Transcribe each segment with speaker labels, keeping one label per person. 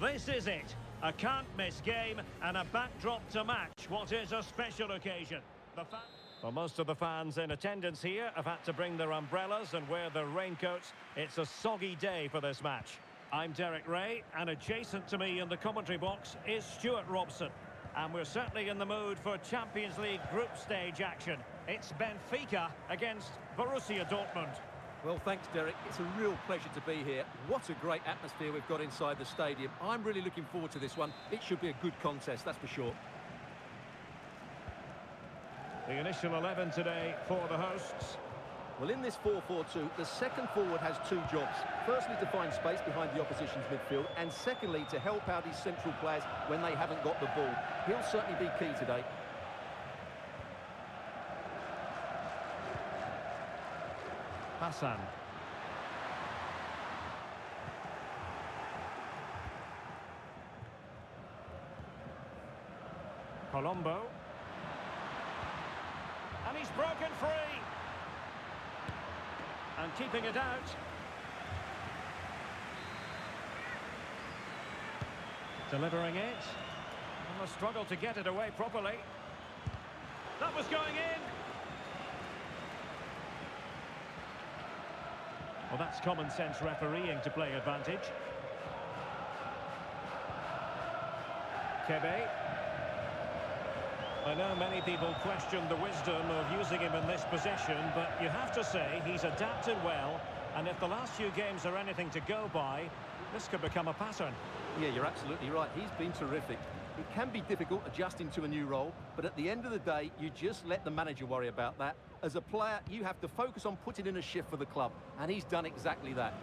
Speaker 1: This is it. A can't-miss game and a backdrop to match what is a special occasion. For most of the fans in attendance here have had to bring their umbrellas and wear their raincoats. It's a soggy day for this match. I'm Derek Ray, and adjacent to me in the commentary box is Stuart Robson. And we're certainly in the mood for Champions League group stage action. It's Benfica against Borussia Dortmund.
Speaker 2: Well, thanks, Derek. It's a real pleasure to be here. What a great atmosphere we've got inside the stadium. I'm really looking forward to this one. It should be a good contest, that's for sure.
Speaker 1: The initial 11 today for the hosts.
Speaker 2: Well, in this 4-4-2, the second forward has two jobs. Firstly, to find space behind the opposition's midfield, and secondly, to help out his central players when they haven't got the ball. He'll certainly be key today.
Speaker 1: Hassan. Colombo. And he's broken free. And keeping it out. Delivering it. And a struggle to get it away properly. That was going in. Well, that's common sense refereeing to play advantage. Kebe. I know many people question the wisdom of using him in this position, but you have to say he's adapted well, and if the last few games are anything to go by, this could become a pattern.
Speaker 2: Yeah, you're absolutely right. He's been terrific. It can be difficult adjusting to a new role, but at the end of the day, you just let the manager worry about that. As a player, you have to focus on putting in a shift for the club, and he's done exactly that.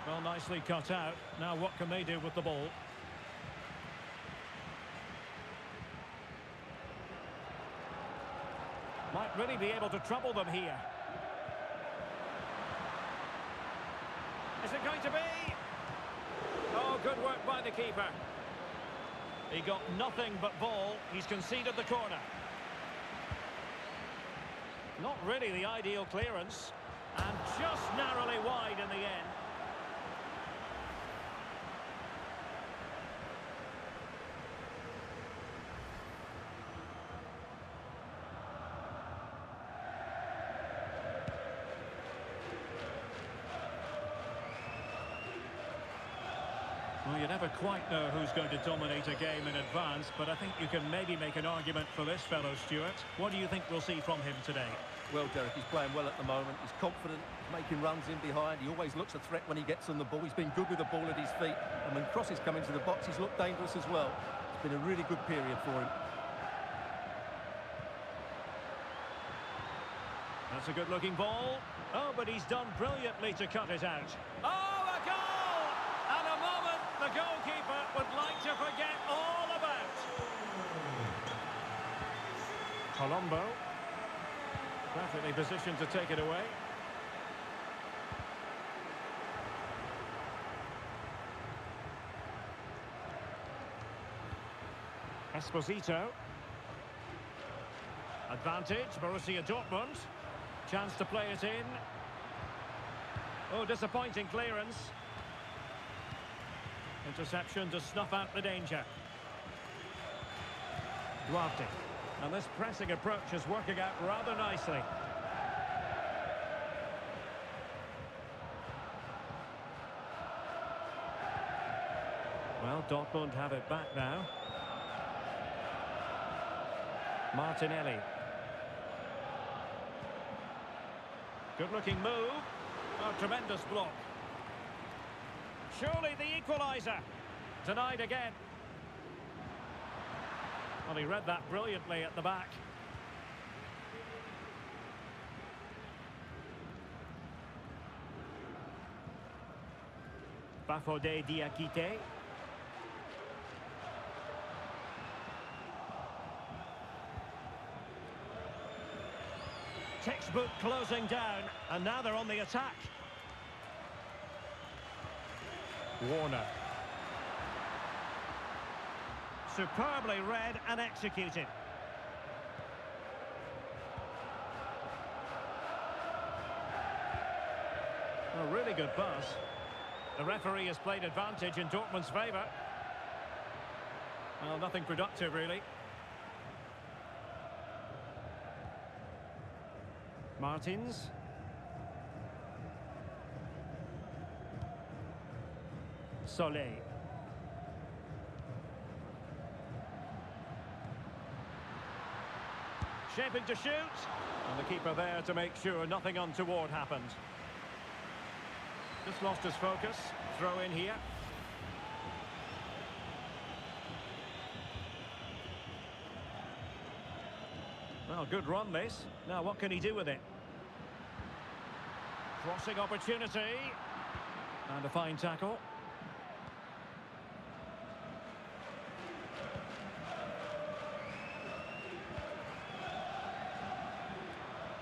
Speaker 1: Well, nicely cut out. Now what can they do with the ball? Might really be able to trouble them here. Is it going to be? Oh, good work by the keeper. He got nothing but ball. He's conceded the corner. Not really the ideal clearance. And just narrowly wide in the end. Well, you never quite know who's going to dominate a game in advance, but I think you can maybe make an argument for this fellow, Stuart. What do you think we'll see from him today?
Speaker 2: Well, Derek, he's playing well at the moment. He's confident, he's making runs in behind. He always looks a threat when he gets on the ball. He's been good with the ball at his feet. And when crosses come into the box, he's looked dangerous as well. It's been a really good period for him.
Speaker 1: That's a good-looking ball. Oh, but he's done brilliantly to cut it out. Oh, a goal! And a moment the goalkeeper would like to forget all about. Colombo. Perfectly positioned to take it away. Esposito. Advantage, Borussia Dortmund. Chance to play it in. Oh, disappointing clearance. Interception to snuff out the danger. Duarte. And this pressing approach is working out rather nicely. Well, Dortmund have it back now. Martinelli. Good-looking move. Oh, tremendous block. Surely the equaliser. Denied again. Well, he read that brilliantly at the back. Bafodé Diakité. Textbook closing down, and now they're on the attack. Warner. superbly read and executed. A really good pass. The referee has played advantage in Dortmund's favour. Well, nothing productive, really. Martins. Soler. Shaping to shoot. And the keeper there to make sure nothing untoward happened. Just lost his focus. Throw in here. Well, good run this. Now what can he do with it? Crossing opportunity. And a fine tackle.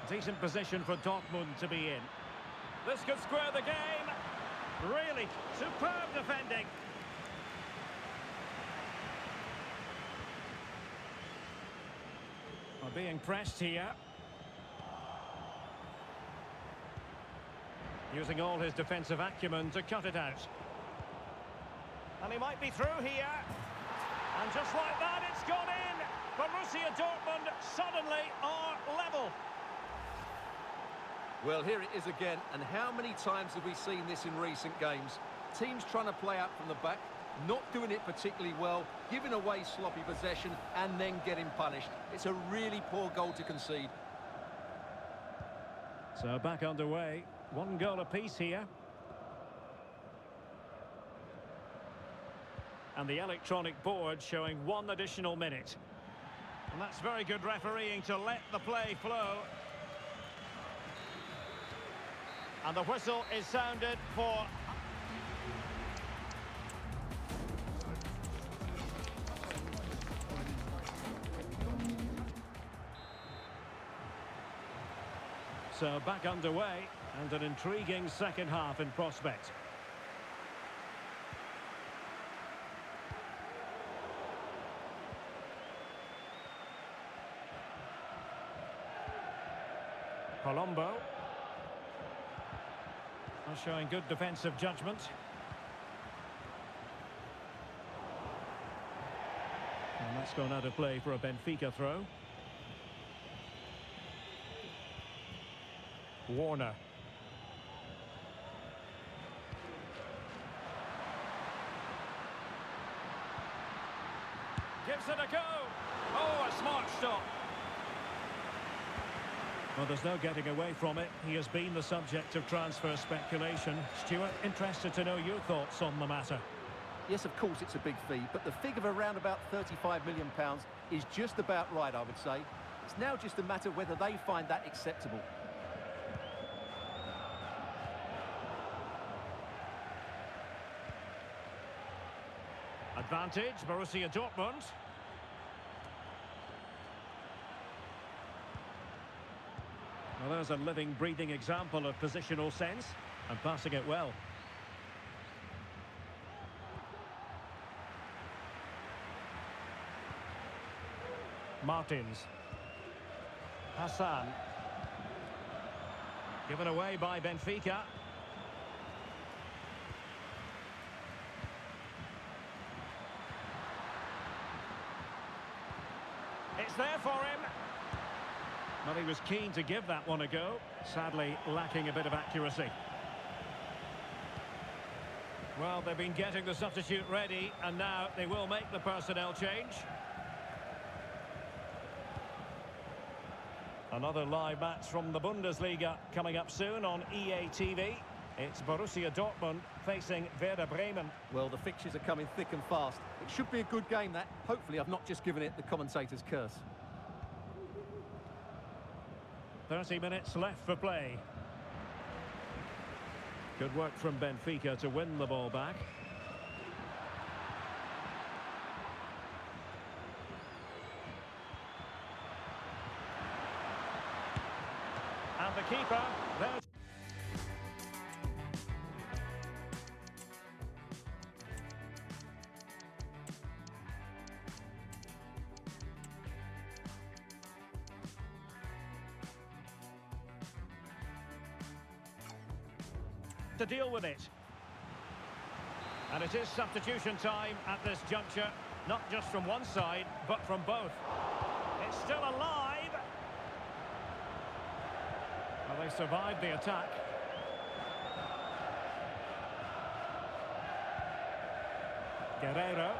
Speaker 1: Decent position for Dortmund to be in. This could square the game. Really superb defending. Are being pressed here. Using all his defensive acumen to cut it out. And he might be through here. And just like that, it's gone in. Borussia Dortmund suddenly are level.
Speaker 2: Well, here it is again, and how many times have we seen this in recent games? Teams trying to play out from the back, not doing it particularly well, giving away sloppy possession, and then getting punished. It's a really poor goal to concede.
Speaker 1: So back underway. 1 goal apiece here. And the electronic board showing 1 additional minute. And that's very good refereeing to let the play flow. And the whistle is sounded for... So back underway, and an intriguing second half in prospect. Colombo. Showing good defensive judgment. And that's gone out of play for a Benfica throw. Warner. Gives it a go. Oh, a smart stop. Well, there's no getting away from it. He has been the subject of transfer speculation. Stuart, interested to know your thoughts on the matter.
Speaker 2: Yes, of course, it's a big fee, but the figure of around about £35 million is just about right, I would say. It's now just a matter of whether they find that acceptable.
Speaker 1: Advantage, Borussia Dortmund. Well, there's a living, breathing example of positional sense and passing it well. Martins. Hassan. Given away by Benfica. It's there for him. Well, he was keen to give that one a go. Sadly, lacking a bit of accuracy. Well, they've been getting the substitute ready, and now they will make the personnel change. Another live match from the Bundesliga coming up soon on EA TV. It's Borussia Dortmund facing Werder Bremen.
Speaker 2: Well, the fixtures are coming thick and fast. It should be a good game, that. Hopefully, I've not just given it the commentator's curse.
Speaker 1: 30 minutes left for play. Good work from Benfica to win the ball back. And the keeper, there. to deal with it. And it is substitution time at this juncture, not just from one side, but from both. It's still alive. Well, they survived the attack. Guerreiro.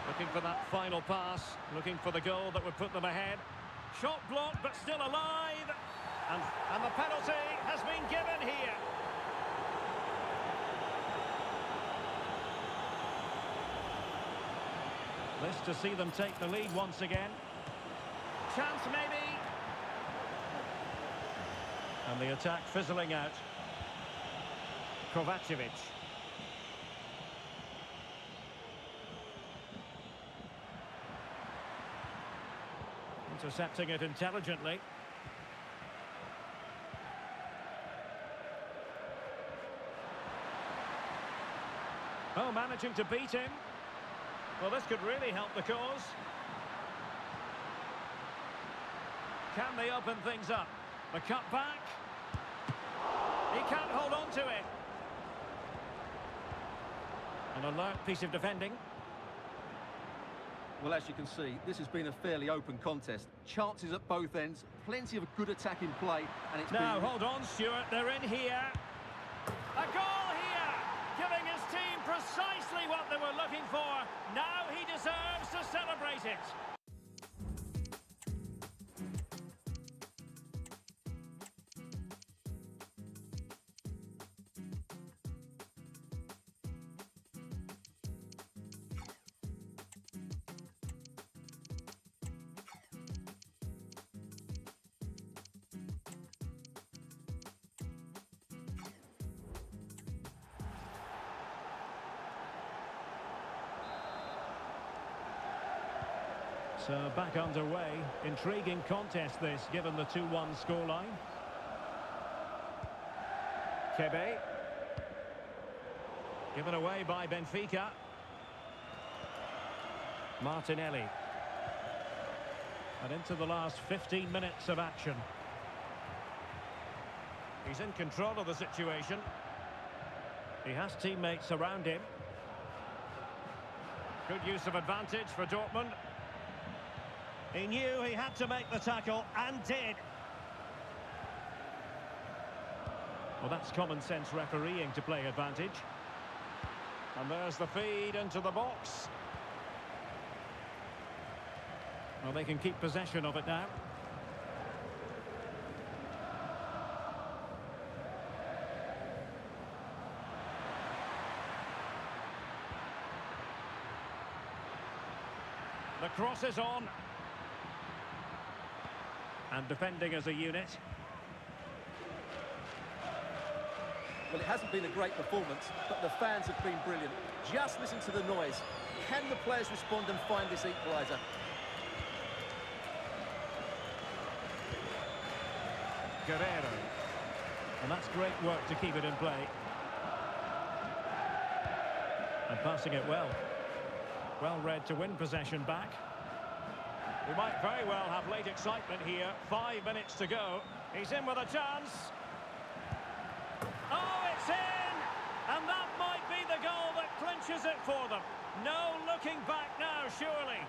Speaker 1: Looking for that final pass, looking for the goal that would put them ahead. Shot blocked, but still alive. And the penalty has been given here. This to see them take the lead once again. Chance maybe. And the attack fizzling out. Kovacevic. Intercepting it intelligently. Oh, managing to beat him. Well, this could really help the cause. Can they open things up? The cut back. He can't hold on to it. An alert piece of defending.
Speaker 2: Well, as you can see, this has been a fairly open contest. Chances at both ends, plenty of good attack in play, and it's
Speaker 1: now,
Speaker 2: been...
Speaker 1: hold on, Stuart, they're in here. A goal here, giving his team precisely what they were looking for. Now he deserves to celebrate it. So back underway. Intriguing contest this, given the 2-1 scoreline. Kebe. Given away by Benfica. Martinelli. And into the last 15 minutes of action. He's in control of the situation. He has teammates around him. Good use of advantage for Dortmund. He knew he had to make the tackle, and did. Well, that's common sense refereeing to play advantage. And there's the feed into the box. Well, they can keep possession of it now. The cross is on. And defending as a unit.
Speaker 2: Well, it hasn't been a great performance, but the fans have been brilliant. Just listen to the noise. Can the players respond and find this equaliser?
Speaker 1: Guerreiro. And that's great work to keep it in play. And passing it well. Well read to win possession back. We might very well have late excitement here. 5 minutes to go. He's in with a chance. Oh, it's in! And that might be the goal that clinches it for them. No looking back now, surely.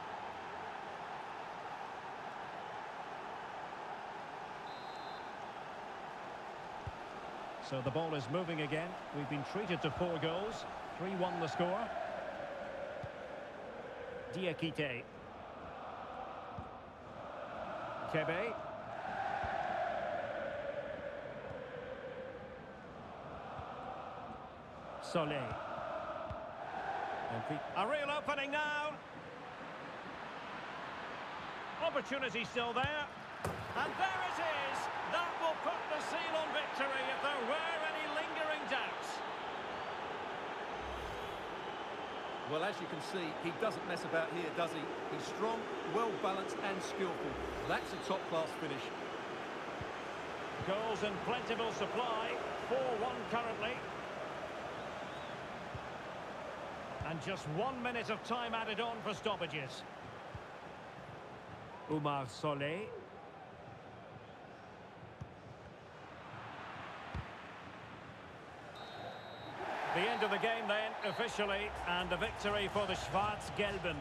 Speaker 1: So the ball is moving again. We've been treated to 4 goals. 3-1 the score. Diakite. Kebe. Solé. A real opening now. Opportunity still there. And there it is. That will put the seal on victory if there were any lingering doubts.
Speaker 2: Well, as you can see, he doesn't mess about here, does he? He's strong, well-balanced and skillful. That's a top-class finish.
Speaker 1: Goals in plentiful supply. 4-1 currently. And just 1 minute of time added on for stoppages. Oumar Solé. The end of the game then, officially, and a victory for the Schwarz-Gelben.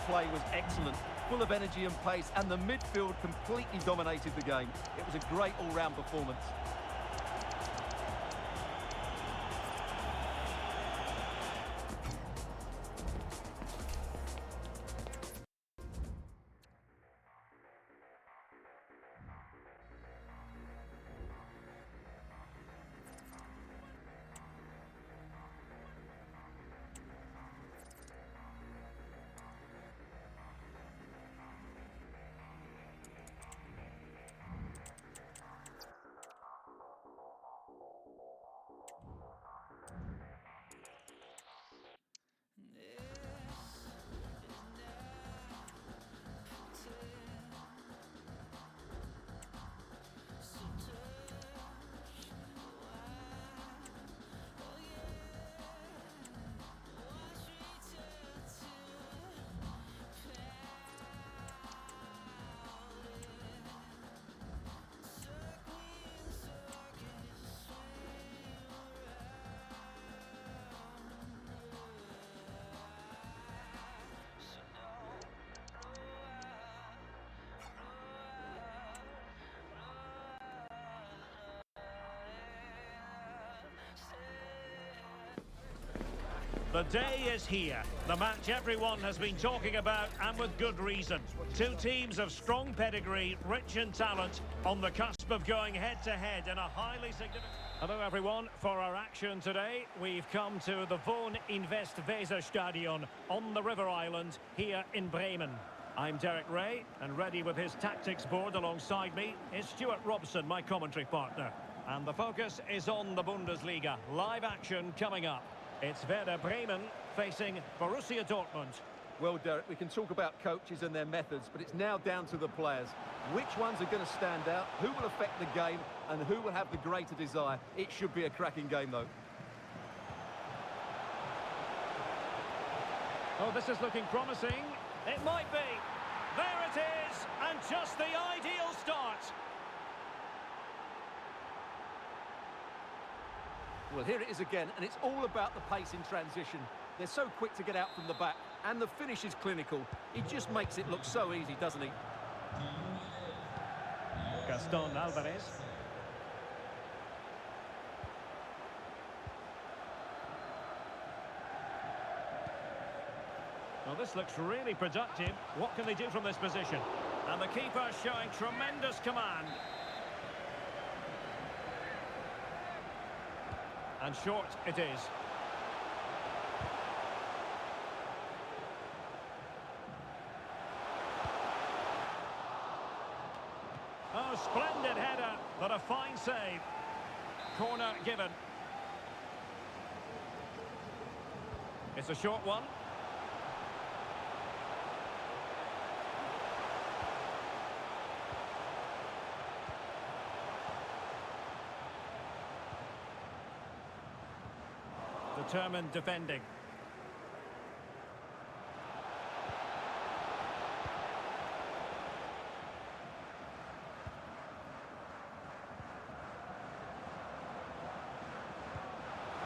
Speaker 2: Play was excellent, full of energy and pace, and the midfield completely dominated the game. It was a great all-round performance.
Speaker 1: The day is here. The match everyone has been talking about, and with good reason. Two teams of strong pedigree, rich in talent, on the cusp of going head-to-head in a highly significant... Hello everyone, for our action today, we've come to the Wohn Invest Weserstadion on the River Island here in Bremen. I'm Derek Ray, and ready with his tactics board alongside me is Stuart Robson, my commentary partner. And the focus is on the Bundesliga. Live action coming up. It's Werder Bremen facing Borussia Dortmund.
Speaker 2: Well, Derek, we can talk about coaches and their methods, but it's now down to the players. Which ones are going to stand out, who will affect the game, and who will have the greater desire? It should be a cracking game, though.
Speaker 1: Oh, this is looking promising. It might be. There it is, and just the ideal start.
Speaker 2: Well, here it is again, and it's all about the pace in transition. They're so quick to get out from the back, and the finish is clinical. He just makes it look so easy, doesn't he?
Speaker 1: Gaston Alvarez. Well, this looks really productive. What can they do from this position? And the keeper showing tremendous command. And short it is. Oh, splendid header, but a fine save. Corner given. It's a short one. Determined defending.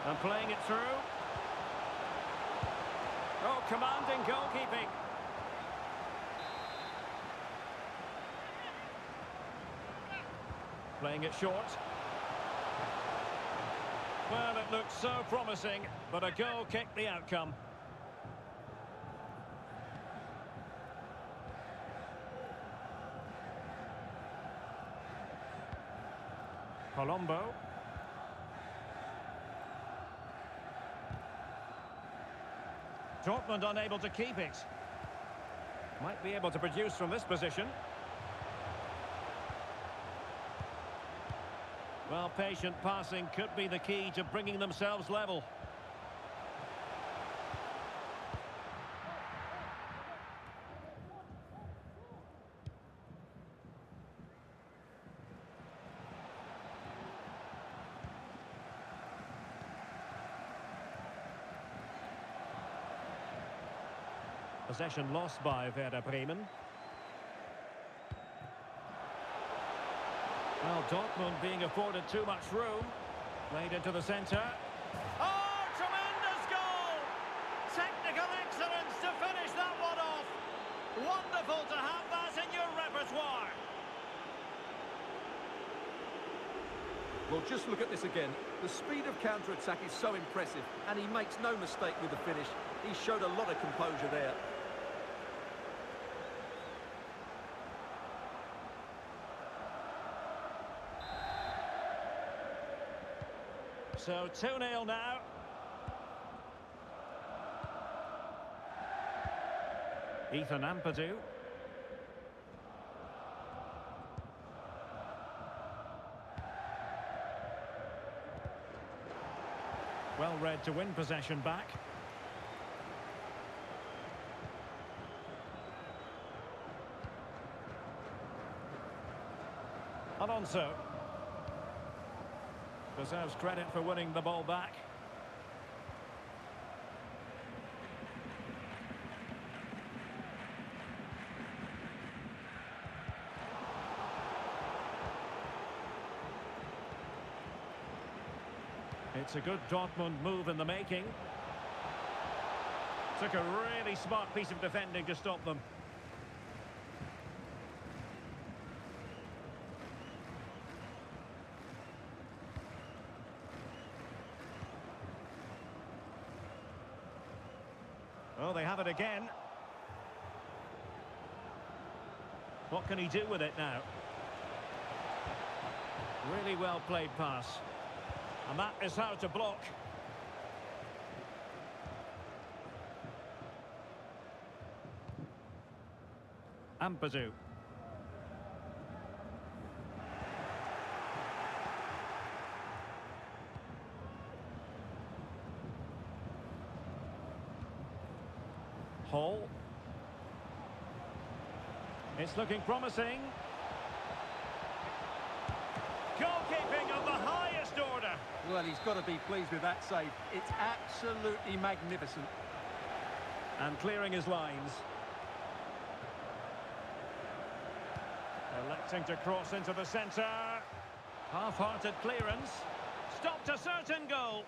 Speaker 1: And playing it through. Oh, commanding goalkeeping. Playing it short. Well, it looked so promising, but a goal kicked the outcome. Colombo. Dortmund unable to keep it. Might be able to produce from this position. Well, patient passing could be the key to bringing themselves level. Possession lost by Werder Bremen. Well, Dortmund being afforded too much room. Played into the centre. Oh, tremendous goal! Technical excellence to finish that one off. Wonderful to have that in your repertoire.
Speaker 2: Well, just look at this again. The speed of counter-attack is so impressive, and he makes no mistake with the finish. He showed a lot of composure there.
Speaker 1: So 2-0 now. Ethan Ampadu. Well read to win possession back. Alonso. Deserves credit for winning the ball back. It's a good Dortmund move in the making. Took a really smart piece of defending to stop them. Oh, they have it again. What can he do with it now? Really well played pass. And that is how to block. Ampadu. Hall. It's looking promising. Goalkeeping of the highest order.
Speaker 2: Well, he's got to be pleased with that save. It's absolutely magnificent.
Speaker 1: And clearing his lines. Electing to cross into the centre. Half-hearted clearance. Stopped a certain goal.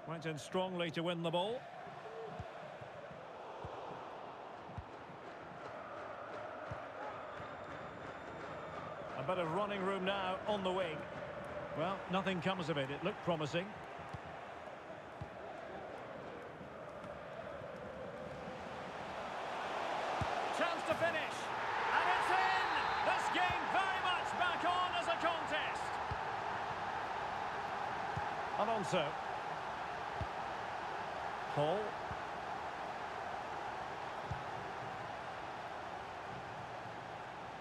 Speaker 1: Went in strongly to win the ball. A bit of running room now on the wing. Well, nothing comes of it. It looked promising. Chance to finish. And it's in! This game very much back on as a contest. Alonso. Hall.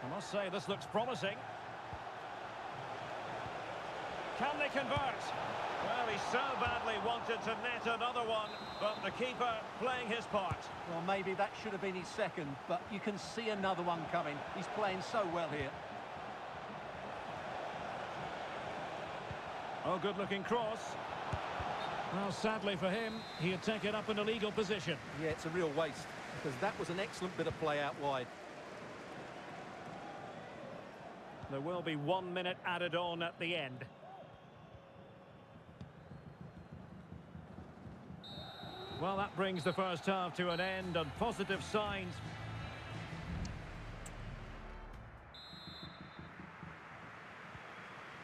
Speaker 1: I must say, this looks promising. Can they convert? Well, he so badly wanted to net another one, but the keeper playing his part.
Speaker 2: Well, maybe that should have been his second, but you can see another one coming. He's playing so well here.
Speaker 1: Oh, good-looking cross. Well, sadly for him, he had taken up an illegal position.
Speaker 2: Yeah, it's a real waste, because that was an excellent bit of play out wide.
Speaker 1: There will be 1 minute added on at the end. Well, that brings the first half to an end, and positive signs.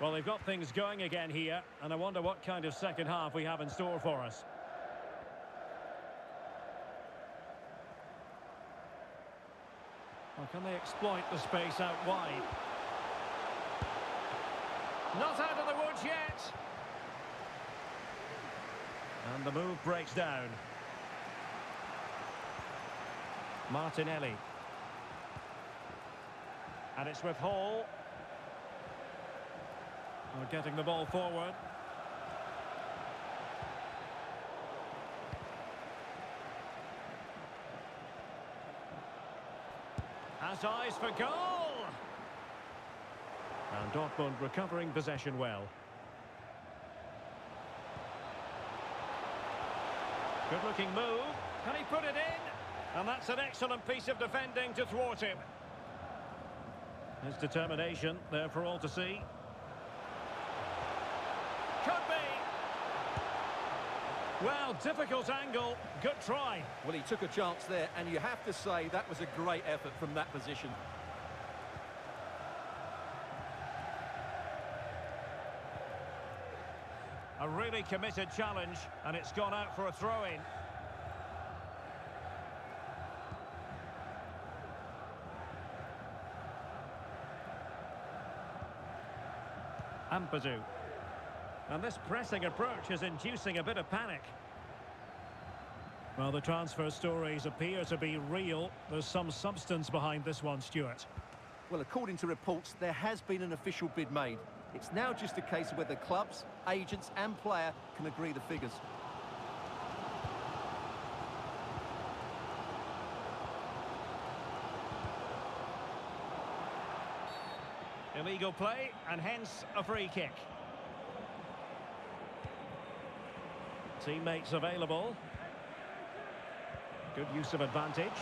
Speaker 1: Well, they've got things going again here, and I wonder what kind of second half we have in store for us. Well, can they exploit the space out wide? Not out of the woods yet. And the move breaks down. Martinelli. And it's with Hall. We're getting the ball forward. Has eyes for goal. And Dortmund recovering possession well. Good-looking move. Can he put it in? And that's an excellent piece of defending to thwart him. His determination there for all to see. Could be. Well, difficult angle. Good try.
Speaker 2: Well, he took a chance there, and you have to say that was a great effort from that position.
Speaker 1: A really committed challenge, and it's gone out for a throw-in. Ampadu. And this pressing approach is inducing a bit of panic. Well, the transfer stories appear to be real. There's some substance behind this one, Stuart.
Speaker 2: Well, according to reports, there has been an official bid made. It's now just a case of whether clubs, agents and player can agree the figures.
Speaker 1: Illegal play, and hence a free kick. Teammates available. Good use of advantage.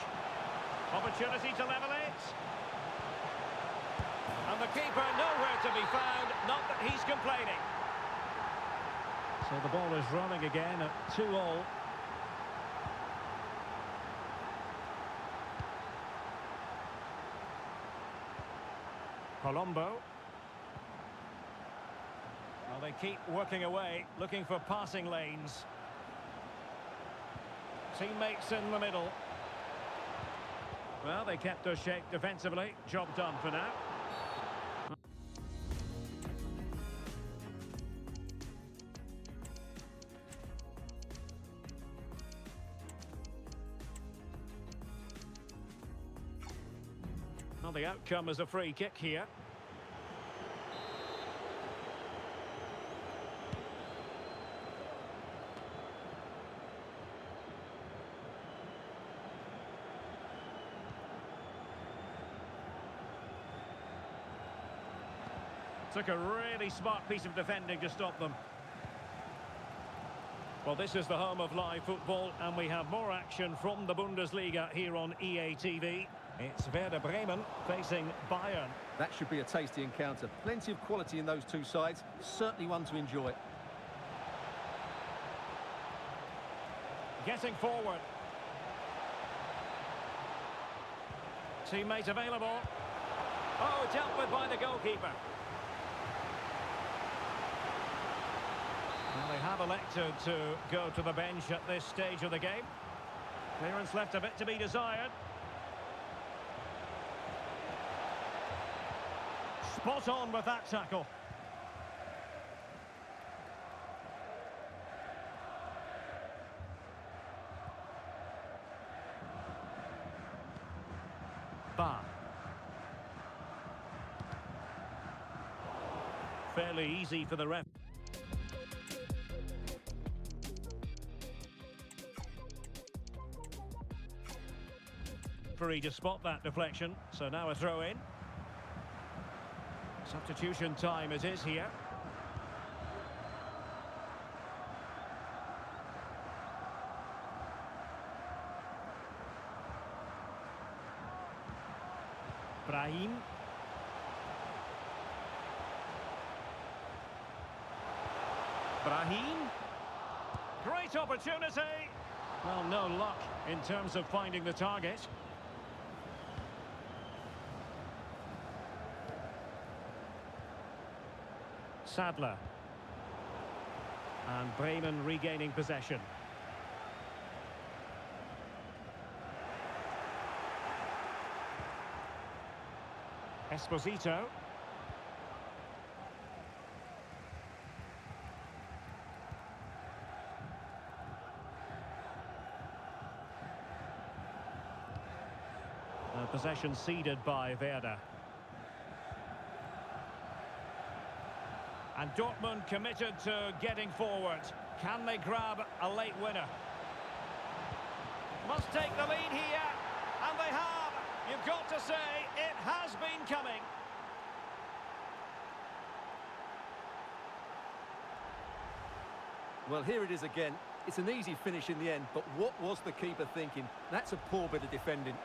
Speaker 1: Opportunity to level it. And the keeper nowhere to be found, not that he's complaining. So the ball is running again at 2-2. Colombo. Well, they keep working away, looking for passing lanes. Teammates in the middle. Well, they kept their shape defensively. Job done for now. Well, the outcome is a free kick here. Took a really smart piece of defending to stop them. Well, this is the home of live football, and we have more action from the Bundesliga here on EA TV. It's Werder Bremen facing Bayern.
Speaker 2: That should be a tasty encounter. Plenty of quality in those two sides. Certainly one to enjoy.
Speaker 1: Getting forward. Teammate available. Oh, dealt with by the goalkeeper. Well, they have elected to go to the bench at this stage of the game. Clearance left a bit to be desired. Spot on with that tackle. Ba. Fairly easy for the ref. Free to spot that deflection, so now a throw in. Substitution time it is here. Brahim. Brahim. Great opportunity. Well, no luck in terms of finding the target. Sadler. And Bremen regaining possession. Esposito. Possession ceded by Werder. And Dortmund committed to getting forward. Can they grab a late winner? Must take the lead here. And they have. You've got to say, it has been coming.
Speaker 2: Well, here it is again. It's an easy finish in the end, but what was the keeper thinking? That's a poor bit of defending.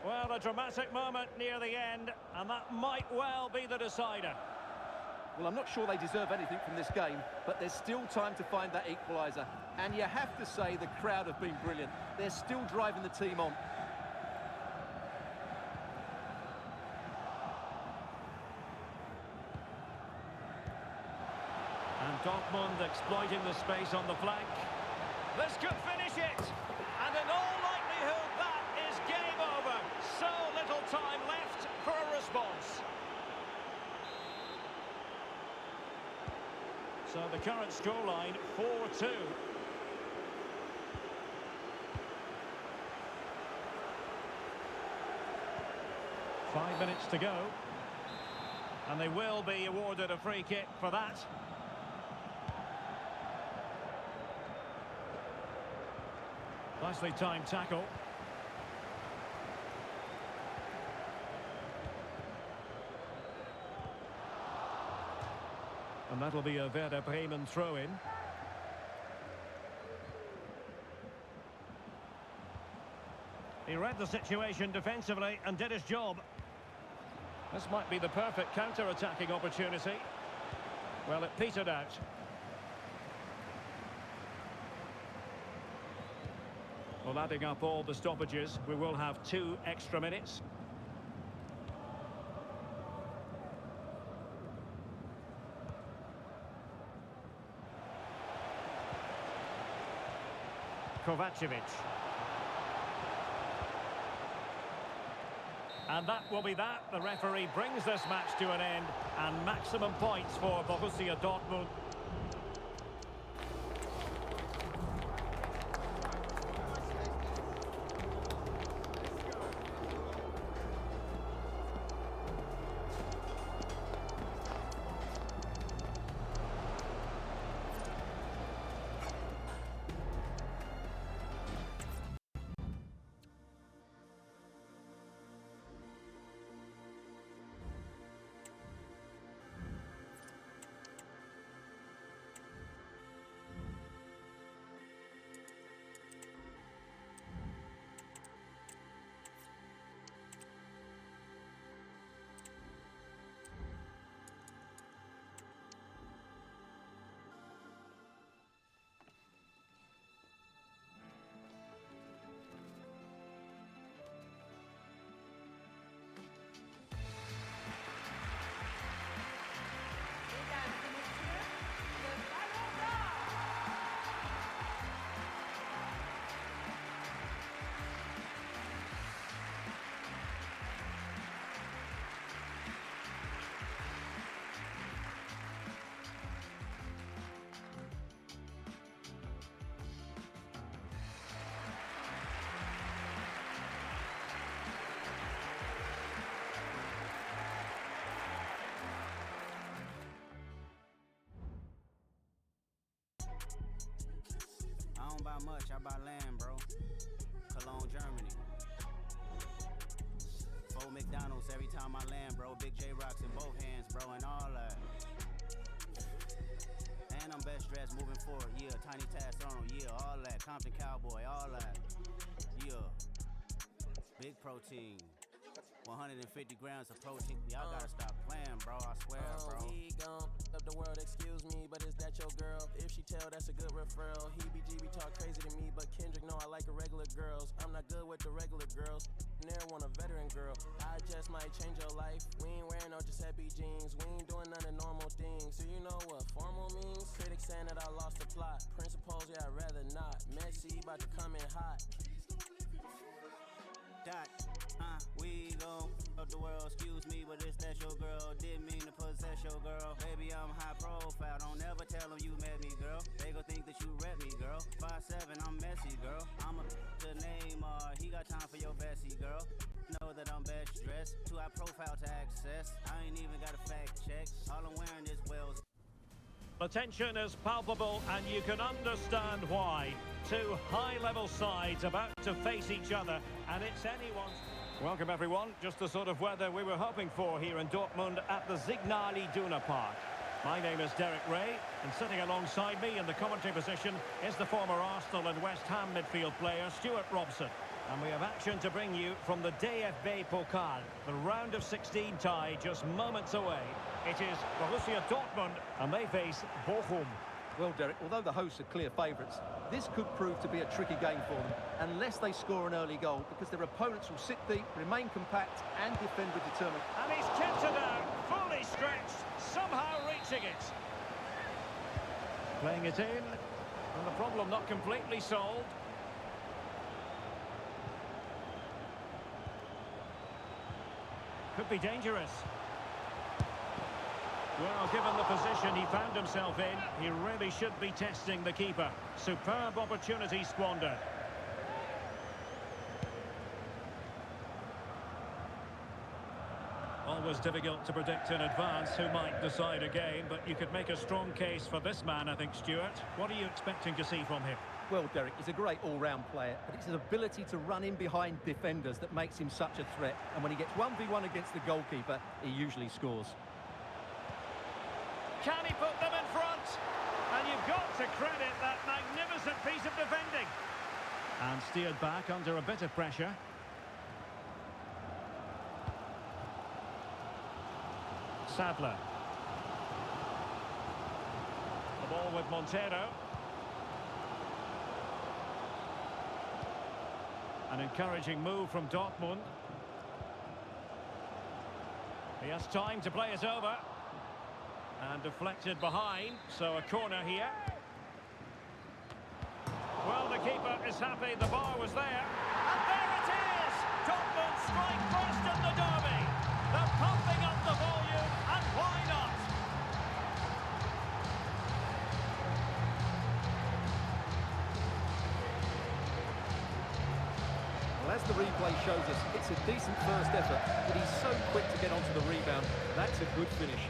Speaker 1: Well, a dramatic moment near the end, and that might well be the decider.
Speaker 2: Well, I'm not sure they deserve anything from this game, but there's still time to find that equaliser. And you have to say the crowd have been brilliant. They're still driving the team on.
Speaker 1: And Dortmund exploiting the space on the flank. This could finish it! And in all likelihood, that is game over. So little time left for a response. So the current scoreline, 4-2. Five minutes to go. And they will be awarded a free kick for that. Nicely timed tackle. And that'll be a Werder Bremen throw-in. He read the situation defensively and did his job. This might be the perfect counter-attacking opportunity. Well, it petered out. Well, adding up all the stoppages, we will have 2 extra minutes. Kovacevic. And that will be that. The referee brings this match to an end, and maximum points for Borussia Dortmund.
Speaker 3: I don't buy much, I buy land, bro. Cologne, Germany. 4 McDonald's every time I land, bro. Big J-Rocks in both hands, bro, and all that. And I'm best dressed moving forward, yeah. Tiny Task Arnold, yeah, all that. Compton Cowboy, all that. Yeah. Big protein. 150 grams of protein. Y'all gotta stop playing, bro. I swear, bro.
Speaker 4: We gon' up the world, excuse me, but is that your girl? If she tell, that's a good referral. Heebie-jeebie talk crazy to me, but Kendrick know I like the regular girls. I'm not good with the regular girls. Never want a veteran girl. I just might change your life. We ain't wearing no Giuseppe jeans. We ain't doing none of normal things. Do you know what formal means? Critics saying that I lost the plot. Principles, yeah, I'd rather not. Messi about to come in hot.
Speaker 3: We gon' up the world, excuse me, but it's that your girl. Didn't mean to possess your girl. Baby, I'm high profile, don't ever tell them you met me, girl. They gon' think that you rep me, girl. 5'7", I'm messy, girl. I'm a to name, he got time for your Bessie, girl. Know that I'm best dressed, too high profile to access. I ain't even got a fact check. All I'm wearing is Wells.
Speaker 1: The tension is palpable and you can understand why. Two high-level sides about to face each other, and it's anyone's... Welcome everyone, just the sort of weather we were hoping for here in Dortmund at the Signal Iduna Park. My name is Derek Ray, and sitting alongside me in the commentary position is the former Arsenal and West Ham midfield player Stuart Robson. And we have action to bring you from the DFB Pokal, the round of 16 tie just moments away. It is Borussia Dortmund, and they face Bochum.
Speaker 2: Well, Derek, although the hosts are clear favourites, this could prove to be a tricky game for them, unless they score an early goal, because their opponents will sit deep, remain compact, and defend with determination.
Speaker 1: And he's kept it out, fully stretched, somehow reaching it. Playing it in, and the problem not completely solved. Could be dangerous. Well, given the position he found himself in, he really should be testing the keeper. Superb opportunity squandered. Always difficult to predict in advance who might decide a game, but you could make a strong case for this man, I think, Stuart. What are you expecting to see from him?
Speaker 2: Well, Derek, he's a great all-round player, but it's his ability to run in behind defenders that makes him such a threat. And when he gets 1v1 against the goalkeeper, he usually scores.
Speaker 1: Can he put them in front? And you've got to credit that magnificent piece of defending. And steered back under a bit of pressure. Sadler. The ball with Montero. An encouraging move from Dortmund. He has time to play it over. And deflected behind, so a corner here. Well, the keeper is happy, the bar was there. And there it is! Dortmund strike first in the derby. They're pumping up the volume, and why not?
Speaker 2: Well, as the replay shows us, it's a decent first effort, but he's so quick to get onto the rebound. That's a good finish.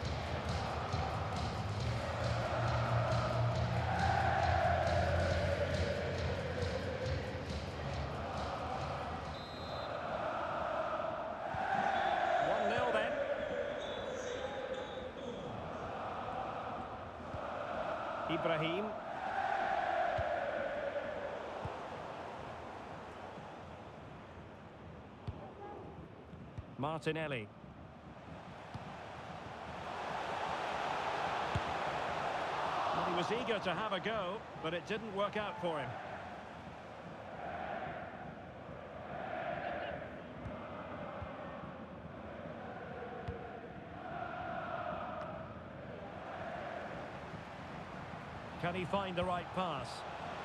Speaker 1: Ibrahim. Martinelli. Well, he was eager to have a go, but it didn't work out for him. Can he find the right pass?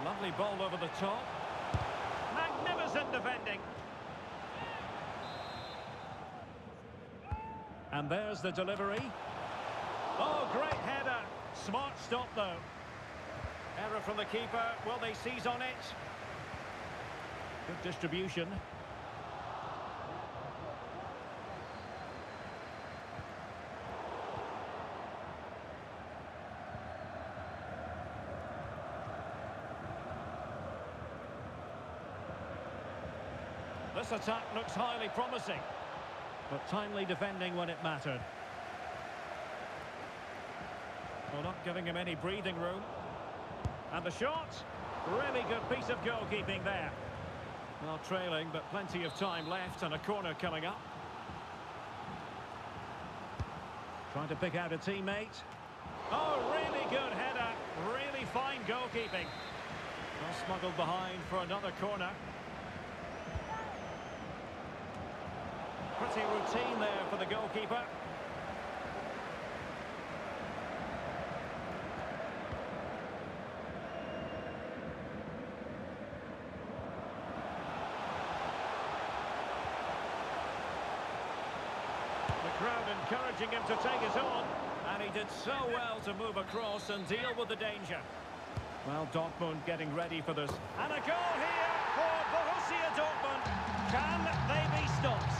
Speaker 1: Lovely ball over the top. Magnificent defending. And there's the delivery. Oh, great header. Smart stop, though. Error from the keeper. Will they seize on it? Good distribution. This attack looks highly promising, but timely defending when it mattered. Well, not giving him any breathing room. And the shot, really good piece of goalkeeping there. Well, trailing, but plenty of time left and a corner coming up. Trying to pick out a teammate. Oh, really good header, really fine goalkeeping. Well, smuggled behind for another corner. Pretty routine there for the goalkeeper. The crowd encouraging him to take it on, and he did so well to move across and deal with the danger. Well, Dortmund getting ready for this. And a goal here for Borussia Dortmund. Can they be stopped?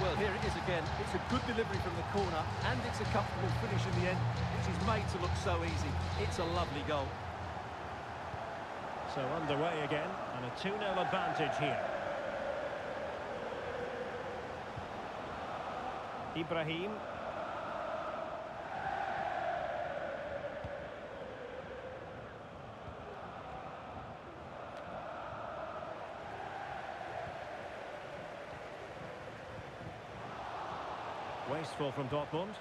Speaker 2: Well, here it is again. It's a good delivery from the corner, and it's a comfortable finish in the end, which is made to look so easy. It's a lovely goal.
Speaker 1: So underway again, and a 2-0 advantage here. Ibrahim. Wasteful from Dortmund.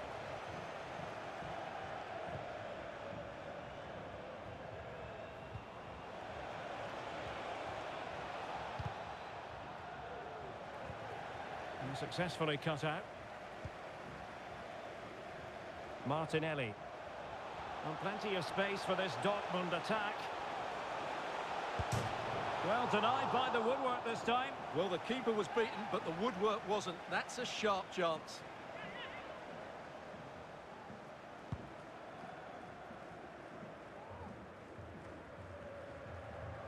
Speaker 1: And successfully cut out. Martinelli. And plenty of space for this Dortmund attack. Well denied by the woodwork this time.
Speaker 2: Well, the keeper was beaten, but the woodwork wasn't. That's a sharp chance.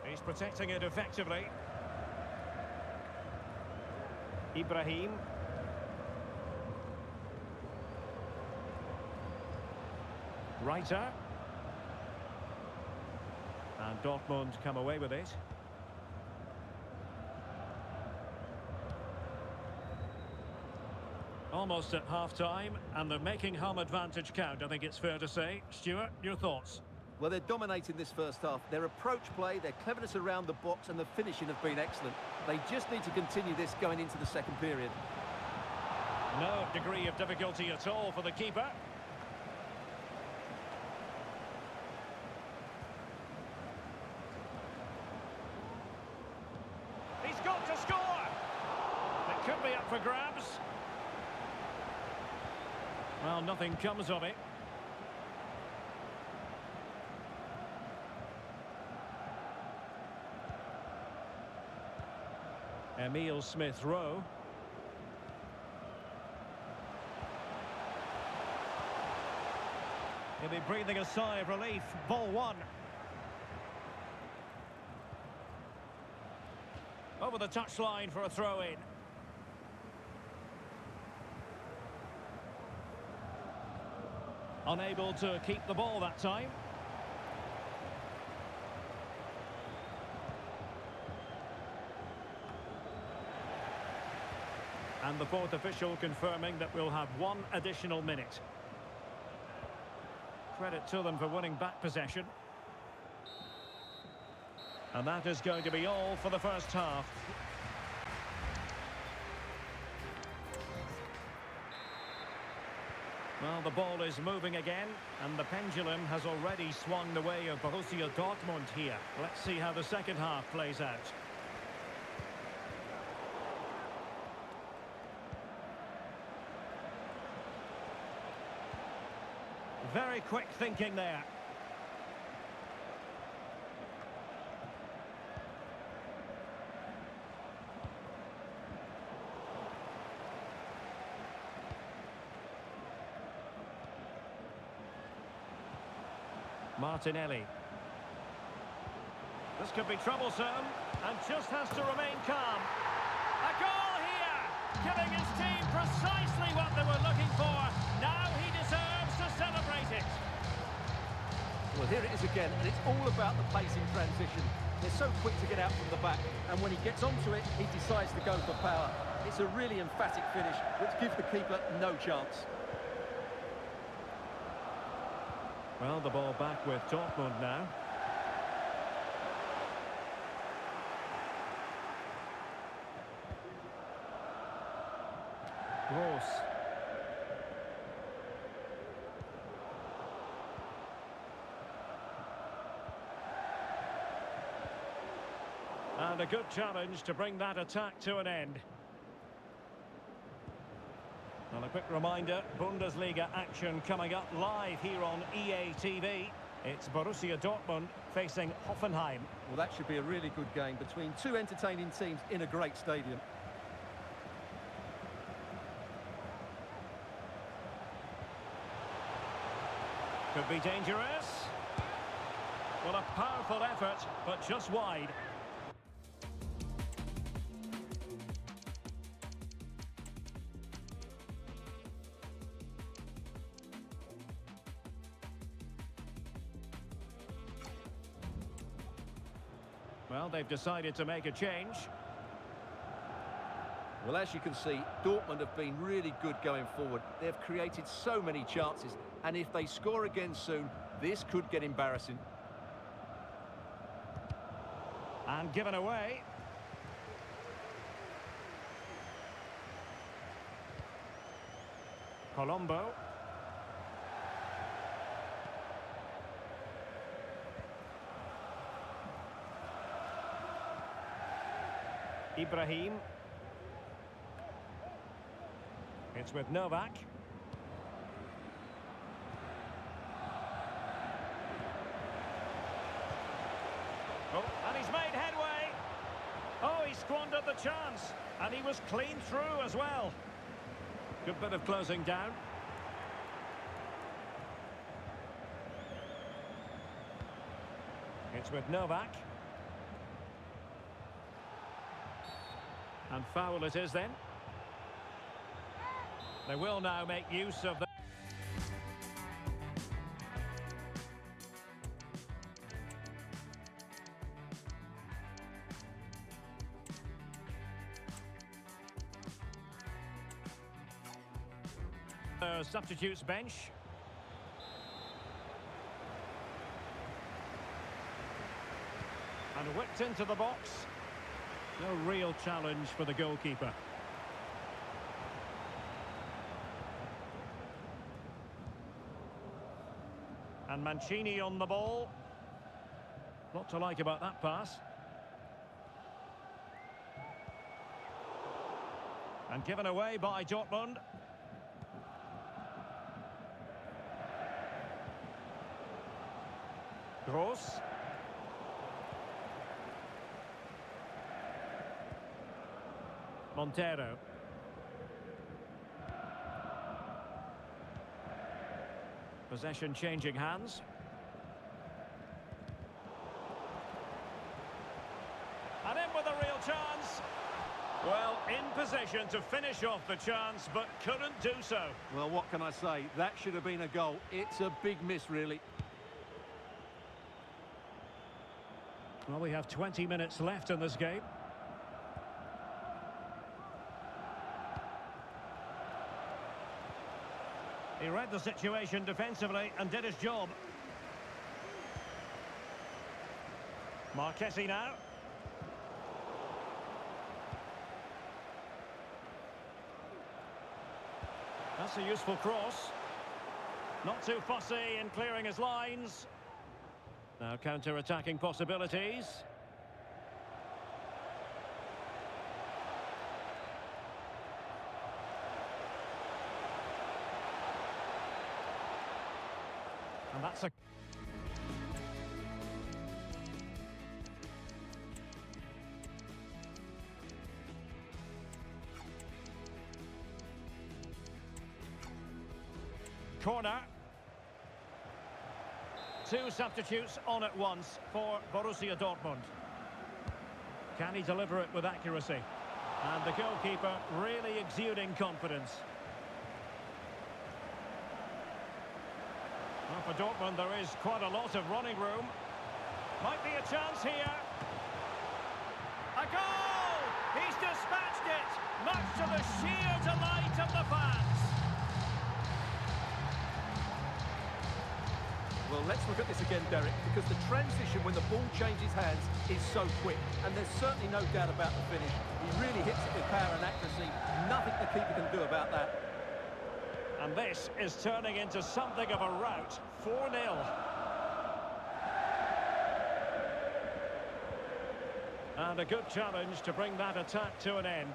Speaker 1: He's protecting it effectively. Ibrahim. Reiter. And Dortmund come away with it. Almost at half-time, and they're making home advantage count, I think it's fair to say. Stuart, your thoughts?
Speaker 2: Well, they're dominating this first half. Their approach play, their cleverness around the box and the finishing have been excellent. They just need to continue this going into the second period.
Speaker 1: No degree of difficulty at all for the keeper. He's got to score! It could be up for grabs. Well, nothing comes of it. Emile Smith-Rowe. He'll be breathing a sigh of relief. Ball one. Over the touchline for a throw-in. Unable to keep the ball that time. And the fourth official confirming that we'll have one additional minute. Credit to them for winning back possession. And that is going to be all for the first half. Well, the ball is moving again, and the pendulum has already swung the way of Borussia Dortmund here. Let's see how the second half plays out. Very quick thinking there. Martinelli. This could be troublesome, and just has to remain calm. A goal here, giving his team precisely what they were looking for. Now he deserves to celebrate it.
Speaker 2: Well, here it is again, and it's all about the pace in transition. They're so quick to get out from the back, and when he gets onto it, he decides to go for power. It's a really emphatic finish, which gives the keeper no chance.
Speaker 1: Well, the ball back with Dortmund now. Gross. And a good challenge to bring that attack to an end. And a quick reminder, Bundesliga action coming up live here on EA TV. It's Borussia Dortmund facing Hoffenheim.
Speaker 2: Well, that should be a really good game between two entertaining teams in a great stadium.
Speaker 1: Could be dangerous. Well, a powerful effort, but just wide. Well, they've decided to make a change.
Speaker 2: Well, as you can see, Dortmund have been really good going forward. They've created so many chances, and if they score again soon, this could get embarrassing.
Speaker 1: And given away. Colombo. Ibrahim. It's with Novak. Oh, and he's made headway. Oh, he squandered the chance. And he was clean through as well. Good bit of closing down. It's with Novak. And foul it is then. They will now make use of the... substitutes bench. And whipped into the box. No real challenge for the goalkeeper. And Mancini on the ball. Not to like about that pass. And given away by Dortmund. Gross. Montero. Possession changing hands. And in with a real chance. Well, in position to finish off the chance, but couldn't do so.
Speaker 2: Well, what can I say? That should have been a goal. It's a big miss, really.
Speaker 1: Well, we have 20 minutes left in this game. He read the situation defensively and did his job. Marquesi now. That's a useful cross. Not too fussy in clearing his lines. Now counter-attacking possibilities. And that's a... corner. Two substitutes on at once for Borussia Dortmund. Can he deliver it with accuracy? And the goalkeeper really exuding confidence. Well, for Dortmund, there is quite a lot of running room. Might be a chance here. A goal! He's dispatched it, much to the sheer delight of the fans.
Speaker 2: Well, let's look at this again, Derek, because the transition when the ball changes hands is so quick, and there's certainly no doubt about the finish. He really hits it with power and accuracy. Nothing the keeper can do about that.
Speaker 1: And this is turning into something of a rout. 4-0. And a good challenge to bring that attack to an end.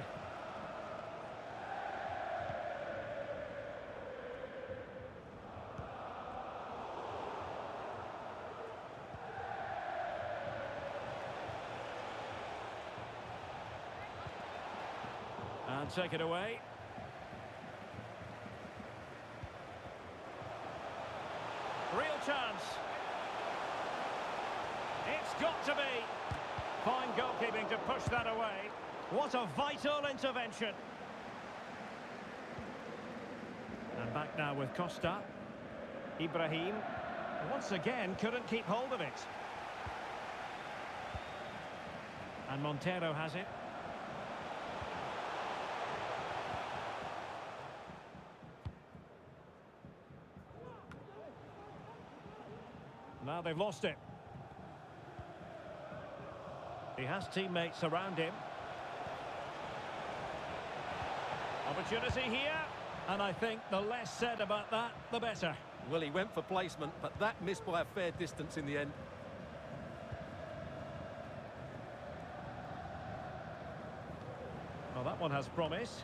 Speaker 1: And take it away. Real chance. It's got to be. Fine goalkeeping to push that away. What a vital intervention. And back now with Costa. Ibrahim. Once again, couldn't keep hold of it. And Montero has it. Now they've lost it. He has teammates around him. Opportunity here. And I think the less said about that, the better.
Speaker 2: Well, he went for placement, but that missed by a fair distance in the end.
Speaker 1: Well, that one has promise.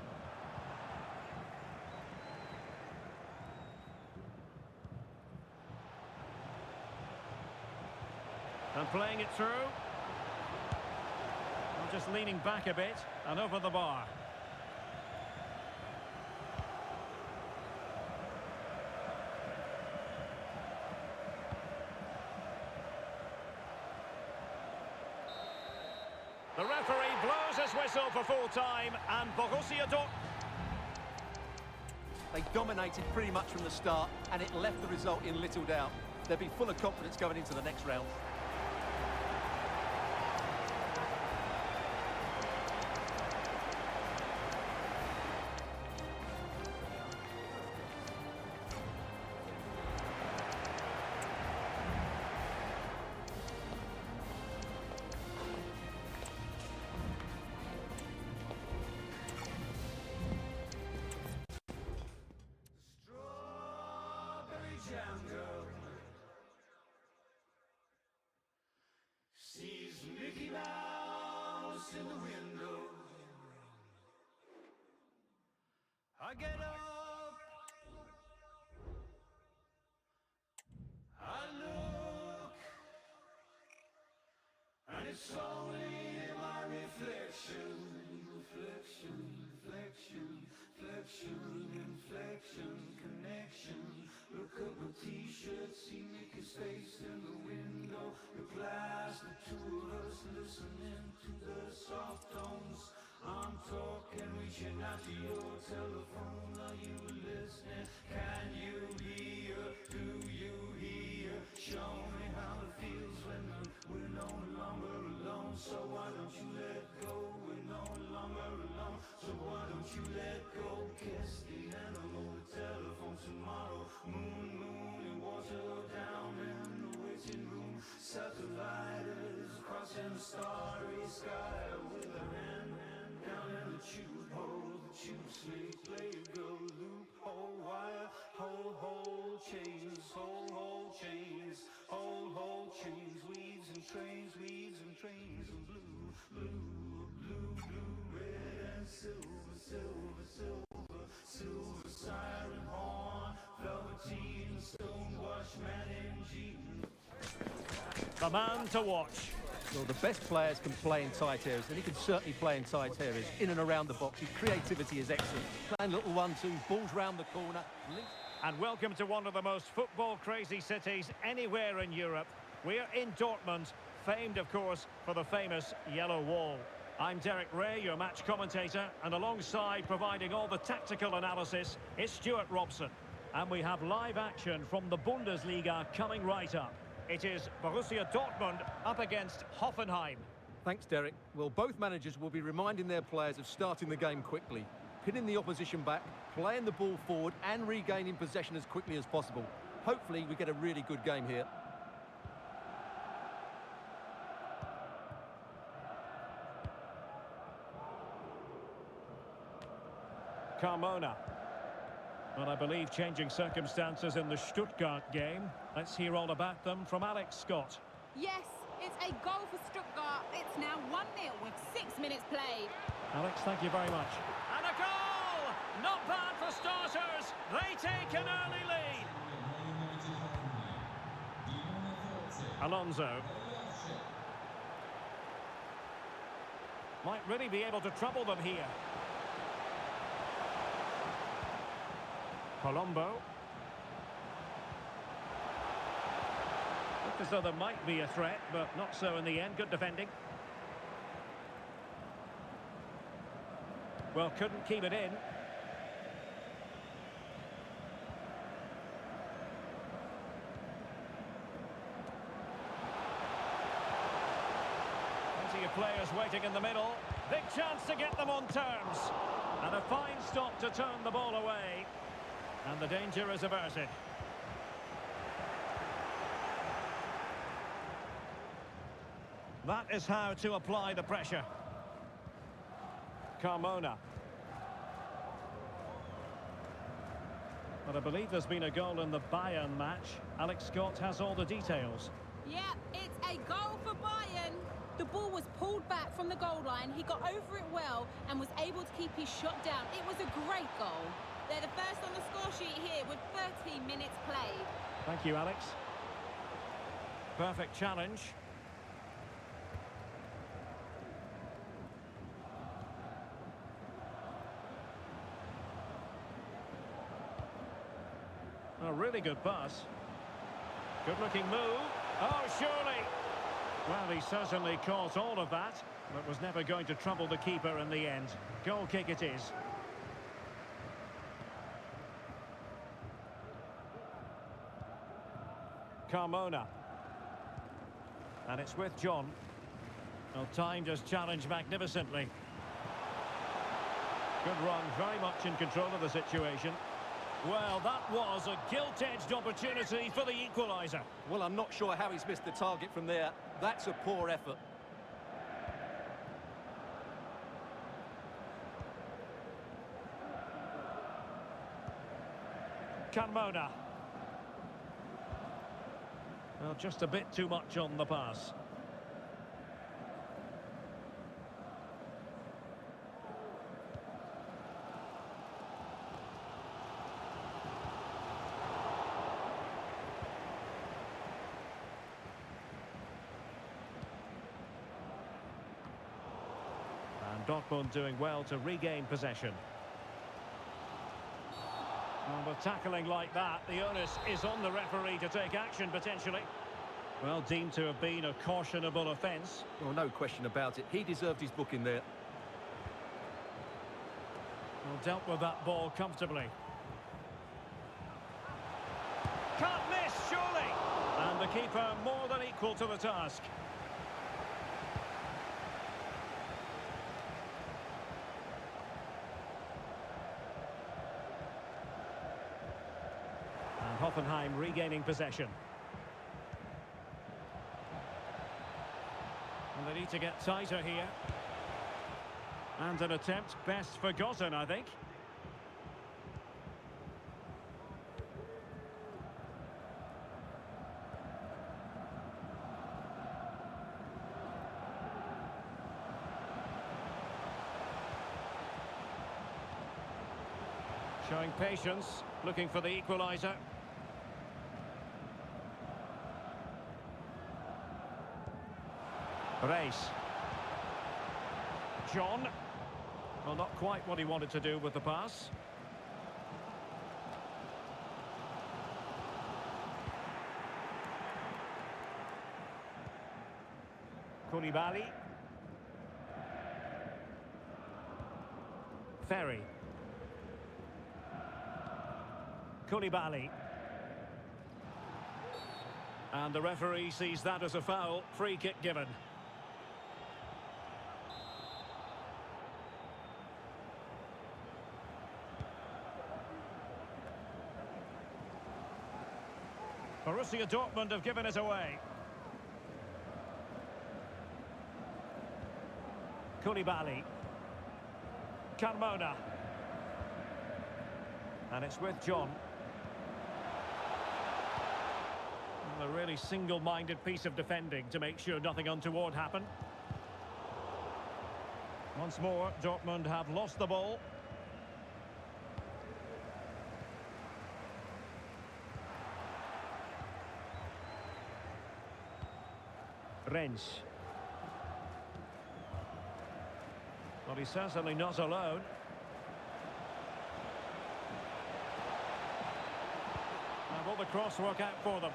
Speaker 1: And playing it through. I'm just leaning back a bit and over the bar. The referee blows his whistle for full time, and Borussia Dortmund.
Speaker 2: They dominated pretty much from the start, and it left the result in little doubt. They'll be full of confidence going into the next round.
Speaker 5: Sees Mickey Mouse in the window. I get up, I look, and it's only my reflection, inflection, connection. Look up a t-shirt, see Mickey's face in the window. The glass, the two of us listening to the soft tones. I'm talking, reaching out to your telephone. Are you listening? Can you hear? Do you hear? Show me how it feels when we're no longer alone. So why don't you let go? We're no longer alone. So why don't you let go? Kiss the animal, the telephone tomorrow. Moon, and water down in the waiting room. Satellites crossing the starry sky with a hand down in the tube hole. The tube sleep, play a go loop, whole wire, whole chains, whole chains, whole chains, weeds and trains, and blue, red and silver, siren horn, velveteen, stonewashed man in jeans.
Speaker 1: The man to watch.
Speaker 2: Well, the best players can play in tight areas, and he can certainly play in tight areas, in and around the box. His creativity is excellent. Playing little 1-2, balls round the corner.
Speaker 1: And welcome to one of the most football-crazy cities anywhere in Europe. We're in Dortmund, famed, of course, for the famous Yellow Wall. I'm Derek Ray, your match commentator, and alongside providing all the tactical analysis is Stuart Robson. And we have live action from the Bundesliga coming right up. It is Borussia Dortmund up against Hoffenheim.
Speaker 2: Thanks, Derek. Well, both managers will be reminding their players of starting the game quickly, pinning the opposition back, playing the ball forward and regaining possession as quickly as possible. Hopefully, we get a really good game here.
Speaker 1: Carmona. Well, I believe changing circumstances in the Stuttgart game. Let's hear all about them from Alex Scott.
Speaker 6: Yes, it's a goal for Stuttgart. It's now 1-0 with 6 minutes played.
Speaker 1: Alex, thank you very much. And a goal! Not bad for starters. They take an early lead. Alonso. Might really be able to trouble them here. Colombo. Looked as though there might be a threat, but not so in the end. Good defending. Well, couldn't keep it in. Plenty of players waiting in the middle. Big chance to get them on terms. And a fine stop to turn the ball away. And the danger is averted. That is how to apply the pressure. Carmona. But I believe there's been a goal in the Bayern match. Alex Scott has all the details.
Speaker 6: Yeah, it's a goal for Bayern. The ball was pulled back from the goal line. He got over it well and was able to keep his shot down. It was a great goal. They're the first on the score sheet here with 13 minutes played.
Speaker 1: Thank you, Alex. Perfect challenge. A really good pass. Good-looking move. Oh, surely. Well, he certainly caught all of that, but was never going to trouble the keeper in the end. Goal kick it is. Carmona. And it's with John. Well, time just challenged magnificently. Good run, very much in control of the situation. Well, that was a gilt-edged opportunity for the equaliser.
Speaker 2: Well, I'm not sure how he's missed the target from there. That's a poor effort.
Speaker 1: Carmona. Well, just a bit too much on the pass. And Dortmund doing well to regain possession. And with tackling like that, the onus is on the referee to take action, potentially. Well, deemed to have been a cautionable offence.
Speaker 2: Well, no question about it. He deserved his booking there.
Speaker 1: Well, dealt with that ball comfortably. Can't miss, surely! And the keeper more than equal to the task. Hoffenheim regaining possession. And they need to get tighter here. And an attempt best forgotten, I think. Showing patience, looking for the equaliser. Reis. John. Well, not quite what he wanted to do with the pass. Koulibaly. Ferry. Koulibaly. And the referee sees that as a foul. Free kick given. Borussia Dortmund have given it away. Koulibaly. Carmona. And it's with John. A really single-minded piece of defending to make sure nothing untoward happened. Once more, Dortmund have lost the ball. Rennes. Well, he's certainly not alone. And will the cross work out for them?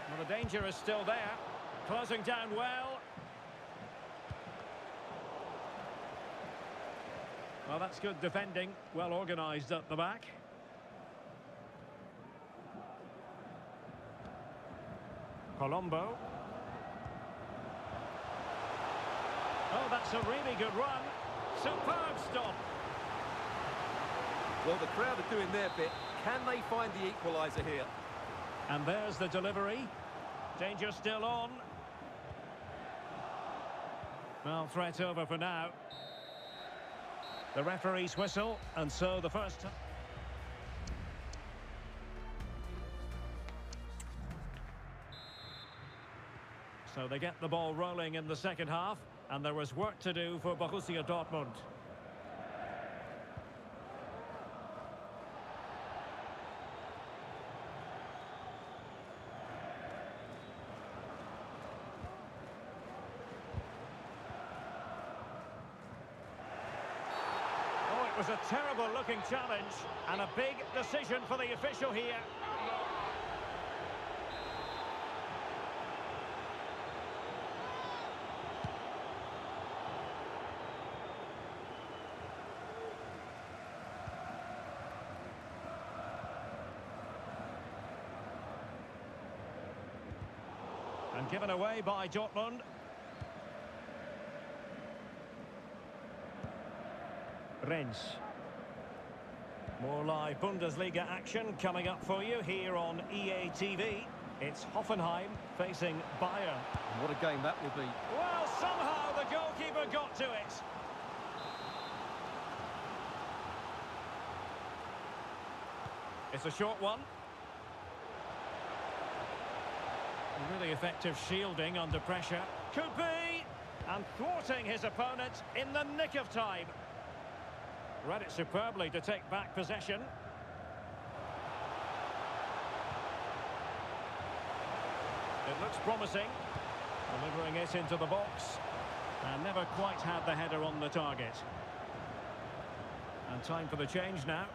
Speaker 1: Well, the danger is still there. Closing down well. Well, that's good defending. Well organised at the back. Colombo. Oh, that's a really good run. Superb stop.
Speaker 2: Well, the crowd are doing their bit. Can they find the equaliser here?
Speaker 1: And there's the delivery. Danger still on. Well, threat over for now. The referee's whistle, and so the first... So they get the ball rolling in the second half, and there was work to do for Borussia Dortmund. Oh, it was a terrible-looking challenge, and a big decision for the official here. And given away by Dortmund. Rennes. More live Bundesliga action coming up for you here on EA TV. It's Hoffenheim facing Bayern.
Speaker 2: And what a game that will be.
Speaker 1: Well, somehow the goalkeeper got to it. It's a short one. Really effective shielding under pressure. Could be! And thwarting his opponent in the nick of time. Read it superbly to take back possession. It looks promising. Delivering it into the box. And never quite had the header on the target. And time for the change now.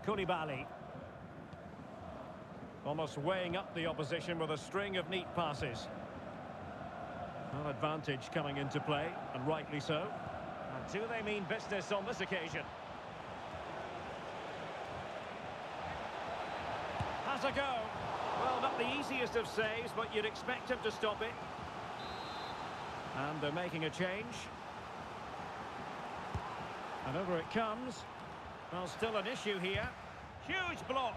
Speaker 1: Koulibaly. Almost weighing up the opposition with a string of neat passes. Well, advantage coming into play, and rightly so. And do they mean business on this occasion? Has a go. Well, not the easiest of saves, but you'd expect him to stop it. And they're making a change. And over it comes. Well, still an issue here. Huge block.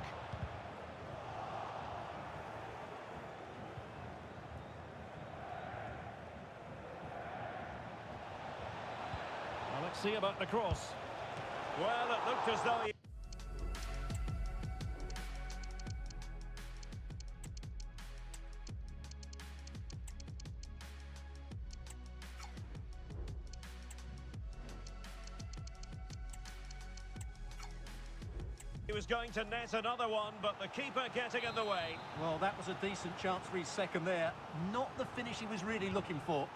Speaker 1: Well, let's see about the cross. Well, it looked as though he... He was going to net another one, but the keeper getting in the way.
Speaker 2: Well, that was a decent chance for his second there. Not the finish he was really looking for.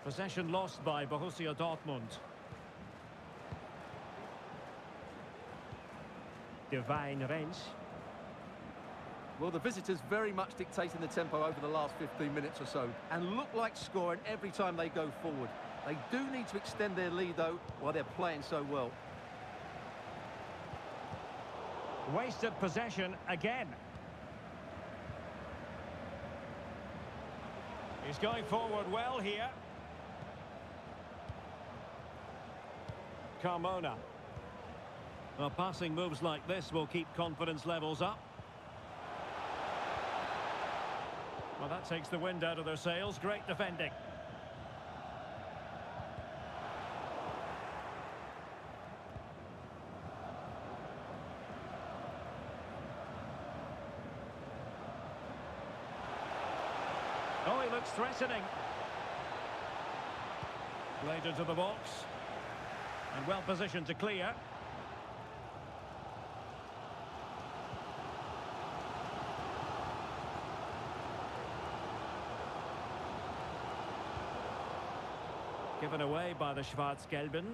Speaker 1: Possession lost by Borussia Dortmund. Divine Rennes.
Speaker 2: Well, the visitors very much dictating the tempo over the last 15 minutes or so and look like scoring every time they go forward. They do need to extend their lead, though, while they're playing so well.
Speaker 1: Wasted possession again. He's going forward well here. Carmona. Well, passing moves like this will keep confidence levels up. Well, that takes the wind out of their sails. Great defending. Oh, he looks threatening. Played into the box. And well positioned to clear. Given away by the Schwarz-Gelben.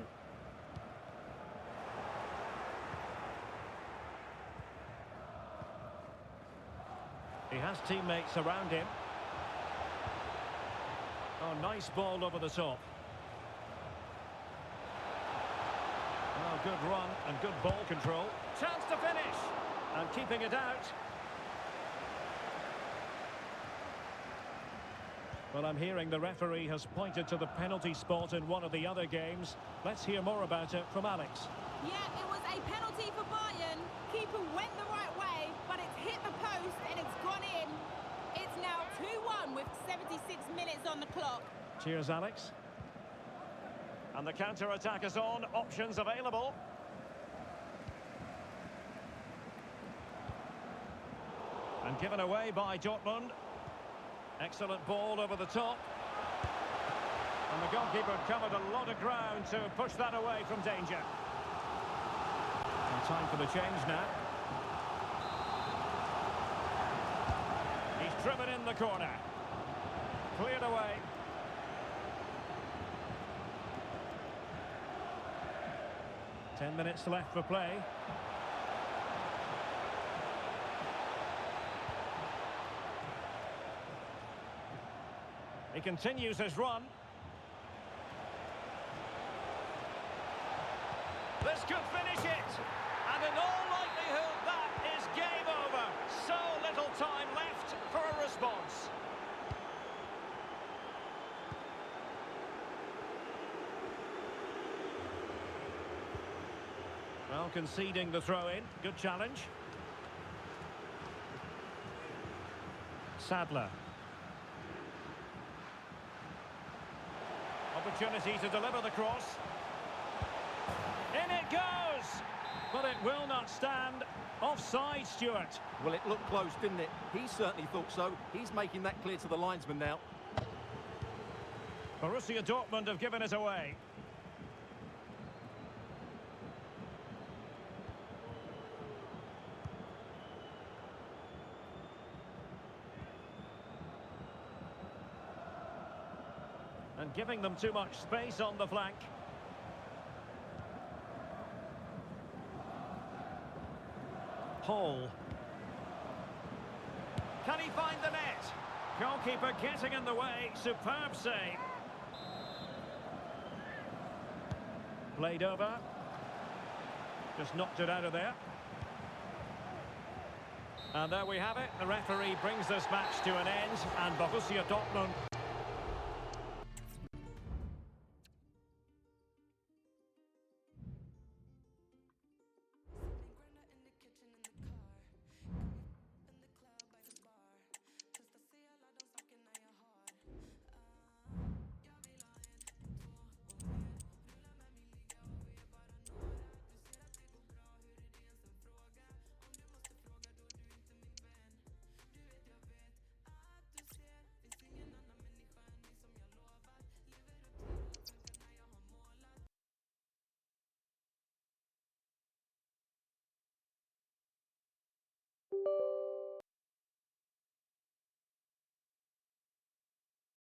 Speaker 1: has teammates around him. Oh, nice ball over the top. Oh, good run and good ball control. Chance to finish. And keeping it out. Well, I'm hearing the referee has pointed to the penalty spot in one of the other games. Let's hear more about it from Alex.
Speaker 6: Yeah, it was a penalty for Bayern. Keeper went the right way, but it's hit the post and it's gone in. It's now 2-1 with 76 minutes on the clock.
Speaker 1: Cheers, Alex. And the counter-attack is on. Options available. And given away by Dortmund. Excellent ball over the top. And the goalkeeper covered a lot of ground to push that away from danger. And time for the change now. He's driven in the corner. Cleared away. Ten minutes left for play. He continues his run. This could finish it. And in all likelihood, that is game over. So little time left for a response. Well, conceding the throw-in. Good challenge. Sadler. Opportunity to deliver the cross. In it goes! But it will not stand. Offside, Stuart.
Speaker 2: Well, it looked close, didn't it? He certainly thought so. He's making that clear to the linesman now.
Speaker 1: Borussia Dortmund have given it away. And giving them too much space on the flank. Hall. Can he find the net? Goalkeeper getting in the way. Superb save. Played over. Just knocked it out of there. And there we have it. The referee brings this match to an end. And Borussia Dortmund